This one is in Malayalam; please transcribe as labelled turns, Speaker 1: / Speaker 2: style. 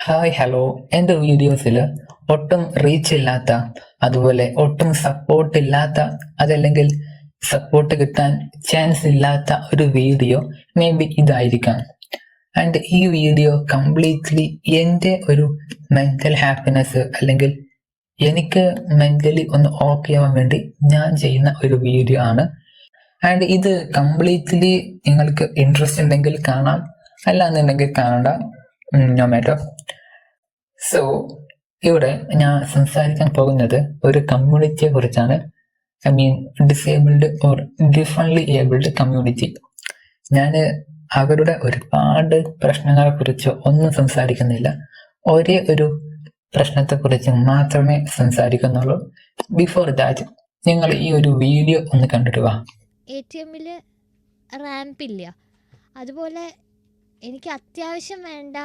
Speaker 1: Hi hello. എൻ്റെ വീഡിയോസിൽ ഒട്ടും റീച്ച് ഇല്ലാത്ത, അതുപോലെ ഒട്ടും സപ്പോർട്ട് ഇല്ലാത്ത, അതല്ലെങ്കിൽ സപ്പോർട്ട് കിട്ടാൻ ചാൻസ് ഇല്ലാത്ത ഒരു വീഡിയോ മേ ബി ഇതായിരിക്കാം. ആൻഡ് ഈ വീഡിയോ കംപ്ലീറ്റ്ലി എൻ്റെ ഒരു മെൻ്റൽ ഹാപ്പിനെസ്, അല്ലെങ്കിൽ എനിക്ക് മെൻ്റലി ഒന്ന് ഓക്കെ ആവാൻ വേണ്ടി ഞാൻ ചെയ്യുന്ന ഒരു വീഡിയോ ആണ്. ആൻഡ് ഇത് കംപ്ലീറ്റ്ലി നിങ്ങൾക്ക് ഇൻട്രസ്റ്റ് ഉണ്ടെങ്കിൽ കാണാം, അല്ല എന്നുണ്ടെങ്കിൽ കാണണ്ട, നോ മാറ്റർ. സോ ഇവിടെ ഞാൻ സംസാരിക്കാൻ പോകുന്നത് ഒരു കമ്മ്യൂണിറ്റിയെ കുറിച്ചാണ്. I mean disabled or differently abled community. ഞാൻ അവരുടെ ഒരുപാട് പ്രശ്നങ്ങളെ കുറിച്ച് ഒന്നും സംസാരിക്കുന്നില്ല. ഒരേ ഒരു പ്രശ്നത്തെക്കുറിച്ച് മാത്രമേ സംസാരിക്കുന്നുള്ളൂ. ബിഫോർ ദാറ്റ് നിങ്ങൾ ഈ ഒരു വീഡിയോ ഒന്ന് കണ്ടിട്ട് വാ.
Speaker 2: ATM-ൽ റാമ്പില്ല. അതുപോലെ എനിക്ക് അത്യാവശ്യം വേണ്ട